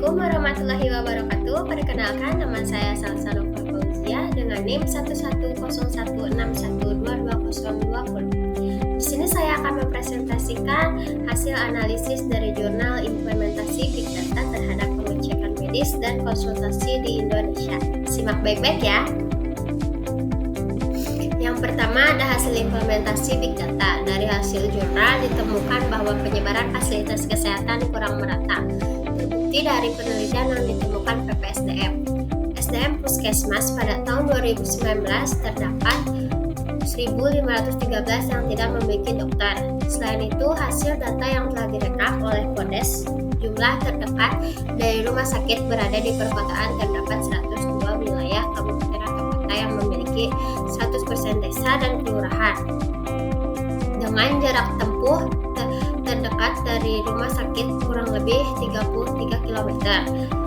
Assalamualaikum warahmatullahi wabarakatuh. Perkenalkan, nama saya Salsa Nova Fauzia dengan NIM 11016122020. Di sini saya akan mempresentasikan hasil analisis dari jurnal implementasi Big Data terhadap pengecekan medis dan konsultasi di Indonesia. Simak baik-baik ya. Yang pertama ada hasil implementasi Big Data. Dari hasil jurnal ditemukan bahwa penyebaran fasilitas kesehatan kurang merata. Terbukti dari penelitian yang ditemukan PPSDM. SDM Puskesmas pada tahun 2019 terdapat 1.513 yang tidak memiliki dokter. Selain itu, hasil data yang telah direkap oleh Kodes, jumlah terdekat dari rumah sakit berada di perkotaan terdapat 102 wilayah kabupaten atau kota yang memiliki 100% desa dan kelurahan. Dengan jarak tempuh terdekat dari rumah sakit kurang lebih 33 km.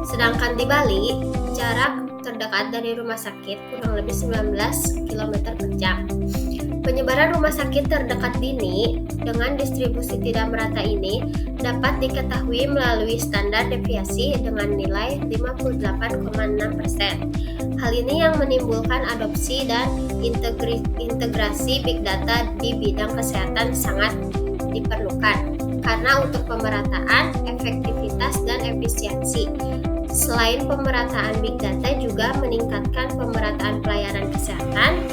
Sedangkan di Bali, jarak terdekat dari rumah sakit kurang lebih 19 km per jam. Penyebaran rumah sakit terdekat dini dengan distribusi tidak merata ini dapat diketahui melalui standar deviasi dengan nilai 58,6%. Hal ini yang menimbulkan adopsi dan integrasi Big Data di bidang kesehatan sangat diperlukan karena untuk pemerataan, efektivitas, dan efisiensi. Selain pemerataan Big Data juga meningkatkan pemerataan pelayanan kesehatan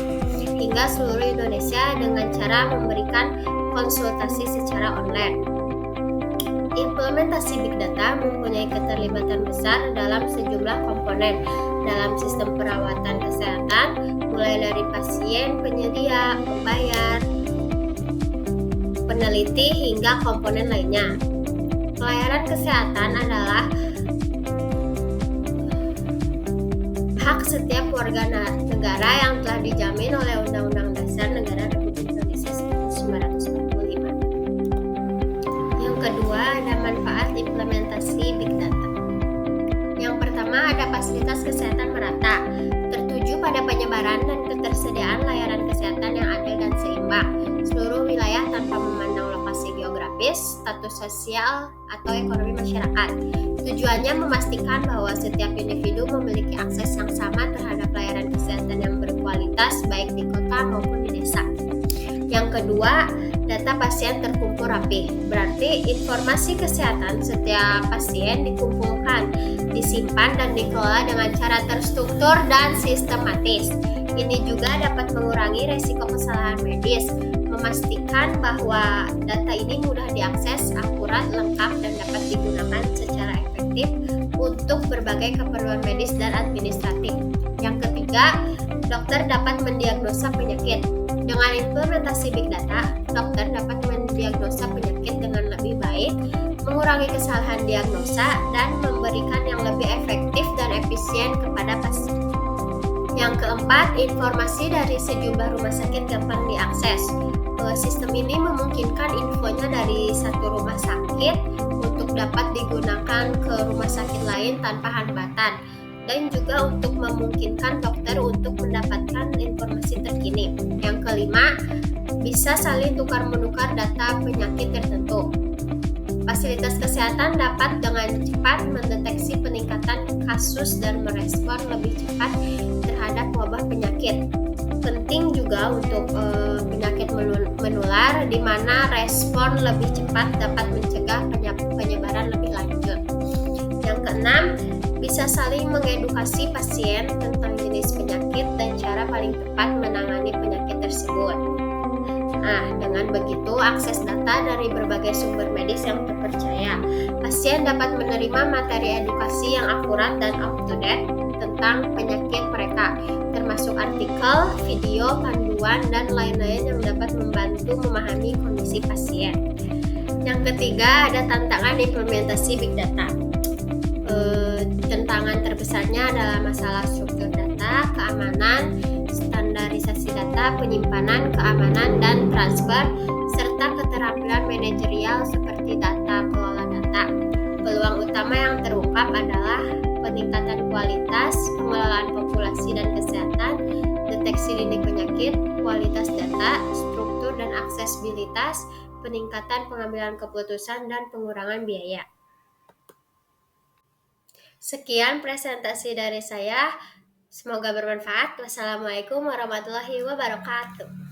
hingga seluruh Indonesia dengan cara memberikan konsultasi secara online. Implementasi Big Data mempunyai keterlibatan besar dalam sejumlah komponen dalam sistem perawatan kesehatan, mulai dari pasien, penyedia, pembayar, peneliti, hingga komponen lainnya. Pelayanan kesehatan adalah hak setiap warga negara yang telah dijamin oleh Undang-Undang Dasar Negara Republik Indonesia 1945. Yang kedua, ada manfaat implementasi Big Data. Yang pertama, ada fasilitas kesehatan merata, tertuju pada penyebaran dan ketersediaan layanan kesehatan yang adil dan seimbang seluruh wilayah tanpa memandang lokasi geografis, status sosial, atau ekonomi masyarakat. Tujuannya memastikan bahwa setiap individu memiliki akses yang sama terhadap layanan kesehatan yang berkualitas baik di kota maupun di desa. Yang kedua, data pasien terkumpul rapi. Berarti informasi kesehatan setiap pasien dikumpulkan, disimpan, dan dikelola dengan cara terstruktur dan sistematis. Ini juga dapat mengurangi resiko kesalahan medis, memastikan bahwa data ini mudah diakses, akurat, lengkap, dan dapat digunakan secara efektif untuk berbagai keperluan medis dan administratif. Yang ketiga, dokter dapat mendiagnosa penyakit. Dengan implementasi Big Data, dokter dapat mendiagnosa penyakit dengan lebih baik, mengurangi kesalahan diagnosa, dan memberikan yang lebih efektif dan efisien kepada pasien. Yang keempat, informasi dari sejumlah rumah sakit gampang diakses. Sistem ini memungkinkan infonya dari satu rumah sakit untuk dapat digunakan ke rumah sakit lain tanpa hambatan, dan juga untuk memungkinkan dokter untuk mendapatkan informasi terkini. Yang kelima, bisa saling tukar-menukar data penyakit tertentu. Fasilitas kesehatan dapat dengan cepat mendeteksi peningkatan kasus dan merespon lebih cepat terhadap wabah penyakit. Penting juga untuk penyakit menular, di mana respon lebih cepat dapat mencegah penyebaran lebih lanjut. Yang keenam, bisa saling mengedukasi pasien tentang jenis penyakit dan cara paling tepat menangani penyakit tersebut. Nah, dengan begitu akses data dari berbagai sumber medis yang terpercaya. Pasien dapat menerima materi edukasi yang akurat dan up-to-date tentang penyakit mereka, termasuk artikel, video, panduan, dan lain-lain yang dapat membantu memahami kondisi pasien. Yang ketiga, ada tantangan implementasi Big Data. Tantangan terbesarnya adalah masalah struktur data, keamanan, standarisasi data, penyimpanan, keamanan, dan transfer, serta keterampilan manajerial seperti data kelola data. Peluang utama yang terungkap adalah peningkatan kualitas, pengelolaan populasi dan kesehatan, deteksi dini penyakit, kualitas data, struktur dan aksesibilitas, peningkatan pengambilan keputusan, dan pengurangan biaya. Sekian presentasi dari saya. Semoga bermanfaat. Wassalamualaikum warahmatullahi wabarakatuh.